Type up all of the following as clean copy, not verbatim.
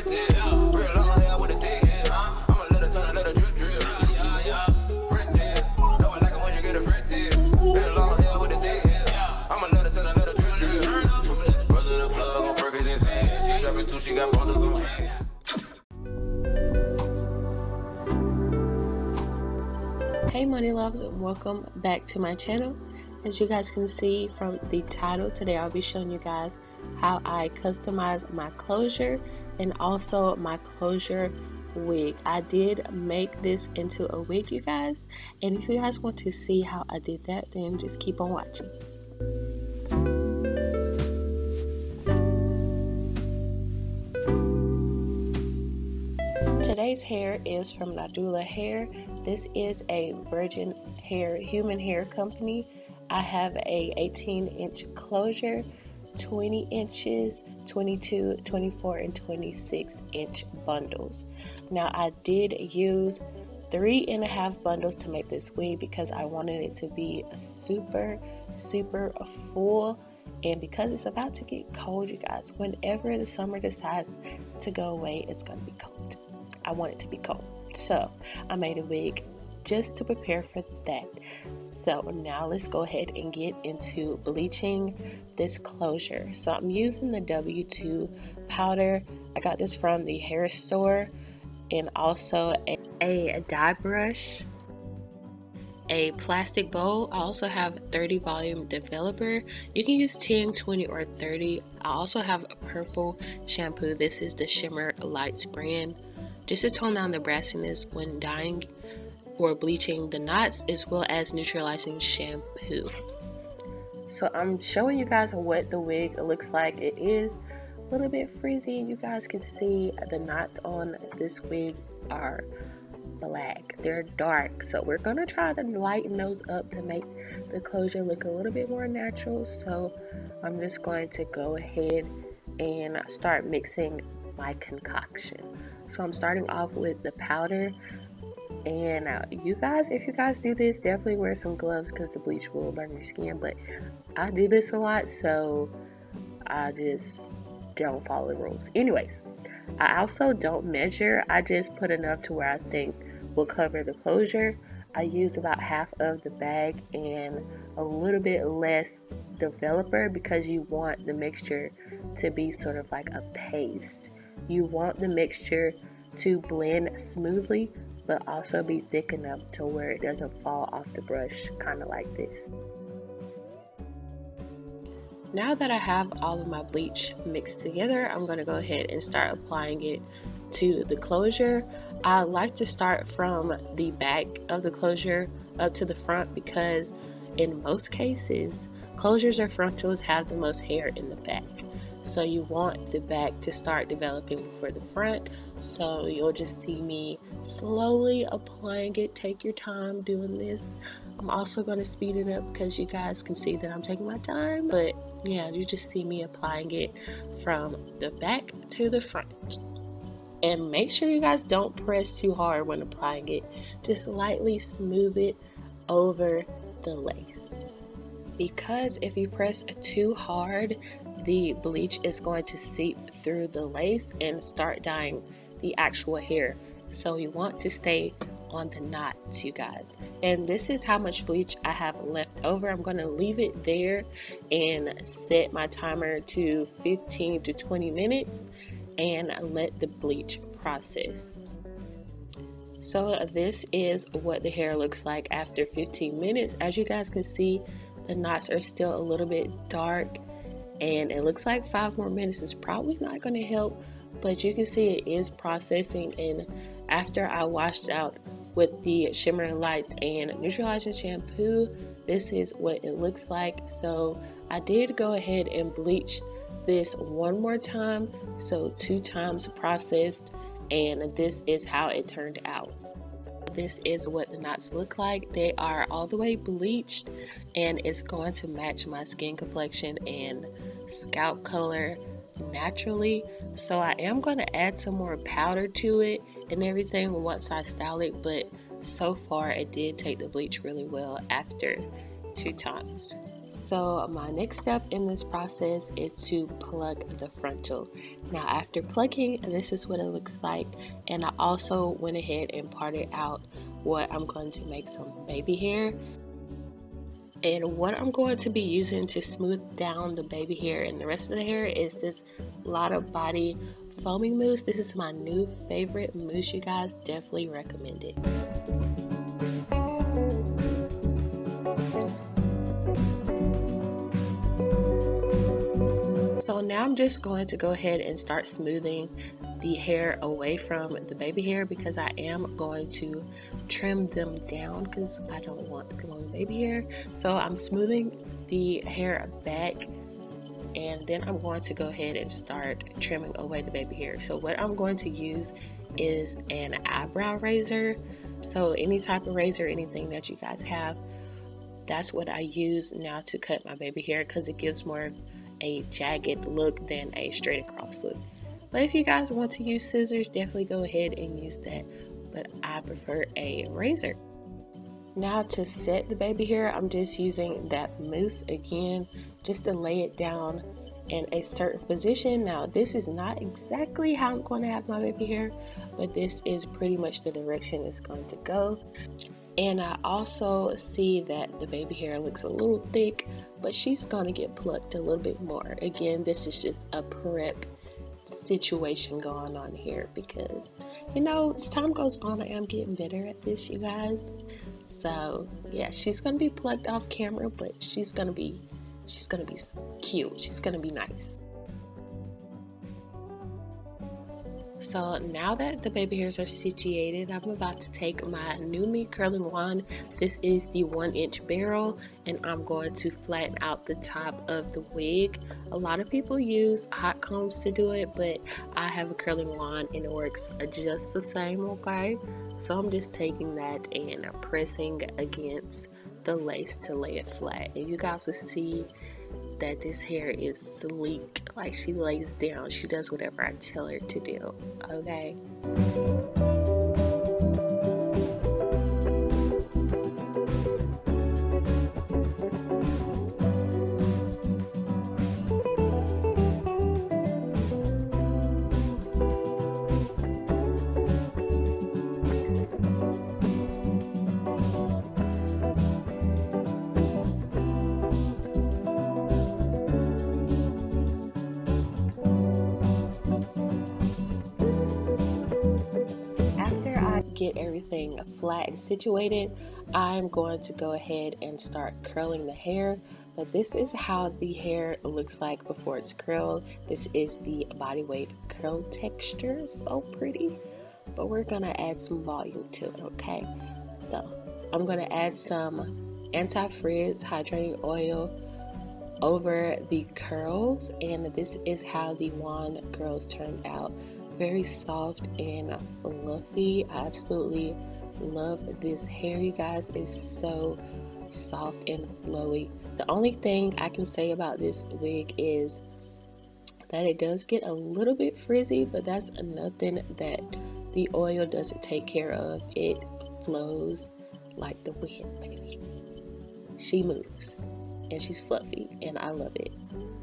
fronted. Real long hair with a thick head. I'ma let her turn and let her drip drip. Fronted. Know I like it when you get a fronted. Real long hair with a thick head. I'ma let her turn and let her drip drip. Brother the plug on Perkins in his hand. She trapping too, she got bundles on hand. Hey money loves, welcome back to my channel. As you guys can see from the title, today I'll be showing you guys how I customize my closure and also my closure wig. I did make this into a wig, you guys, and if you guys want to see how I did that, then just keep on watching. Today's hair is from Nadula Hair. This is a virgin hair, human hair company. I have a 18-inch closure, 20 inches, 22, 24, and 26-inch bundles. Now I did use 3.5 bundles to make this wig because I wanted it to be super full, and because it's about to get cold, you guys, whenever the summer decides to go away, it's gonna be cold. I want it to be cold, so I made a wig just to prepare for that. So now let's go ahead and get into bleaching this closure. So I'm using the W2 powder. I got this from the hair store, and also a dye brush, a plastic bowl. I also have 30 volume developer. You can use 10, 20, or 30. I also have a purple shampoo. This is the Shimmer Lights brand, just to tone down the brassiness when dyeing or bleaching the knots, as well as neutralizing shampoo. So I'm showing you guys what the wig looks like. It is a little bit frizzy. You guys can see the knots on this wig are black, they're dark, so we're gonna try to lighten those up to make the closure look a little bit more natural. So I'm just going to go ahead and start mixing my concoction. So I'm starting off with the powder. And you guys, if you guys do this, definitely wear some gloves because the bleach will burn your skin. But I do this a lot, so I just don't follow the rules. Anyways, I also don't measure. I just put enough to where I think will cover the closure. I use about half of the bag and a little bit less developer because you want the mixture to be sort of like a paste. You want the mixture to blend smoothly, but also be thick enough to where it doesn't fall off the brush, kind of like this. Now that I have all of my bleach mixed together, I'm going to go ahead and start applying it to the closure. I like to start from the back of the closure up to the front because in most cases, closures or frontals have the most hair in the back. So you want the back to start developing before the front. So you'll just see me slowly applying it. Take your time doing this. I'm also going to speed it up because you guys can see that I'm taking my time. But yeah, you just see me applying it from the back to the front. And make sure you guys don't press too hard when applying it. Just lightly smooth it over the lace. Because if you press too hard, the bleach is going to seep through the lace and start dyeing the actual hair. So you want to stay on the knots, you guys. And this is how much bleach I have left over. I'm going to leave it there and set my timer to 15 to 20 minutes and let the bleach process. So this is what the hair looks like after 15 minutes. As you guys can see, the knots are still a little bit dark, and it looks like 5 more minutes is probably not going to help, but you can see it is processing. And after I washed out with the shimmering lights and neutralizing shampoo, this is what it looks like. So I did go ahead and bleach this one more time, so 2 times processed, and this is how it turned out. This is what the knots look like. They are all the way bleached, and it's going to match my skin complexion and scalp color naturally. So I am going to add some more powder to it and everything once I style it, but so far it did take the bleach really well after 2 times. So my next step in this process is to plug the frontal. Now after plugging, this is what it looks like, and I also went ahead and parted out what I'm going to make some baby hair. And what I'm going to be using to smooth down the baby hair and the rest of the hair is this Lotta Body foaming mousse. This is my new favorite mousse, you guys. Definitely recommend it. So now I'm just going to go ahead and start smoothing the hair away from the baby hair, because I am going to trim them down because I don't want long baby hair. So I'm smoothing the hair back, and then I'm going to go ahead and start trimming away the baby hair. So what I'm going to use is an eyebrow razor. So any type of razor, anything that you guys have, that's what I use now to cut my baby hair, because it gives more a jagged look than a straight across look. But if you guys want to use scissors, definitely go ahead and use that, but I prefer a razor. Now to set the baby hair, I'm just using that mousse again, just to lay it down in a certain position. Now this is not exactly how I'm going to have my baby hair, but this is pretty much the direction it's going to go. And I also see that the baby hair looks a little thick, but she's going to get plucked a little bit more. Again, this is just a prep situation going on here, because you know, as time goes on, I am getting better at this, you guys. So yeah, she's gonna be plucked off camera, but she's gonna be cute. She's gonna be nice. So now that the baby hairs are situated, I'm about to take my new me curling wand. This is the 1-inch barrel, and I'm going to flatten out the top of the wig. A lot of people use hot combs to do it, but I have a curling wand and it works just the same, okay? So I'm just taking that and pressing against the lace to lay it flat. And you guys will see that this hair is sleek. Like, she lays down, she does whatever I tell her to do, okay? Get everything flat and situated, I'm going to go ahead and start curling the hair. But this is how the hair looks like before it's curled. This is the body wave curl texture. So pretty. But we're gonna add some volume to it, okay? So I'm gonna add some anti-frizz hydrating oil over the curls, and this is how the wand curls turned out. Very soft and fluffy. I absolutely love this hair, you guys. It's so soft and flowy. The only thing I can say about this wig is that it does get a little bit frizzy, but that's nothing that the oil doesn't take care of. It flows like the wind, baby. She moves and she's fluffy, and I love it.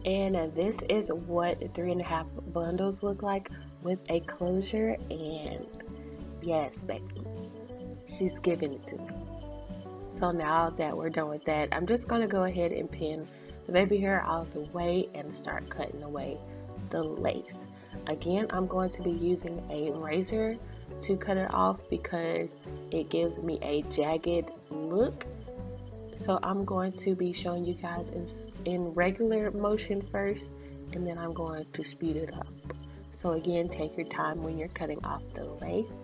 And this is what 3.5 bundles look like with a closure, and yes, baby, she's giving it to me. So now that we're done with that, I'm just going to go ahead and pin the baby hair out of the way and start cutting away the lace. Again, I'm going to be using a razor to cut it off because it gives me a jagged look. So I'm going to be showing you guys in regular motion first, and then I'm going to speed it up. So again, take your time when you're cutting off the lace.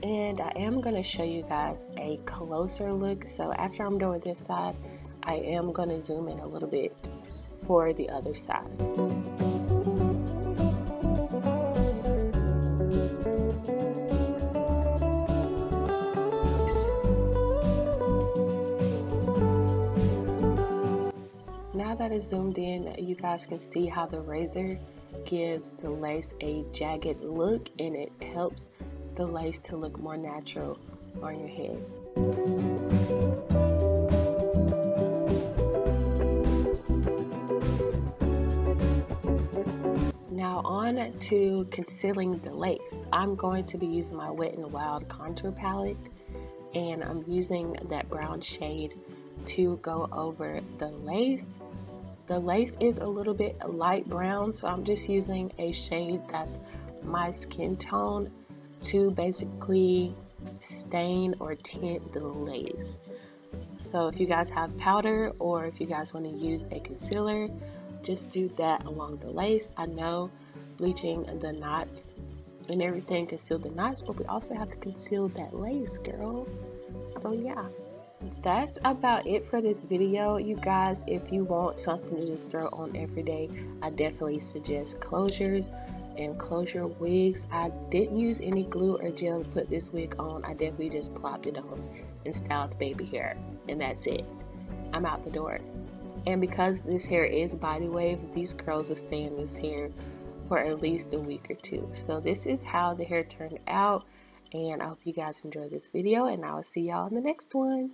And I am going to show you guys a closer look. So after I'm done with this side, I am going to zoom in a little bit for the other side. Now that it's zoomed in, you guys can see how the razor gives the lace a jagged look, and it helps the lace to look more natural on your head. Now on to concealing the lace. I'm going to be using my Wet n Wild contour palette, and I'm using that brown shade to go over the lace. The lace is a little bit light brown, so I'm just using a shade that's my skin tone to basically stain or tint the lace. So if you guys have powder, or if you guys want to use a concealer, just do that along the lace. I know bleaching the knots and everything conceal the knots, but we also have to conceal that lace, girl. So yeah, that's about it for this video, you guys. If you want something to just throw on every day, I definitely suggest closures and closure wigs. I didn't use any glue or gel to put this wig on. I definitely just plopped it on and styled the baby hair, and that's it. I'm out the door. And because this hair is body wave, these curls will stay in this hair for at least a week or two. So this is how the hair turned out, and I hope you guys enjoyed this video, and I will see y'all in the next one.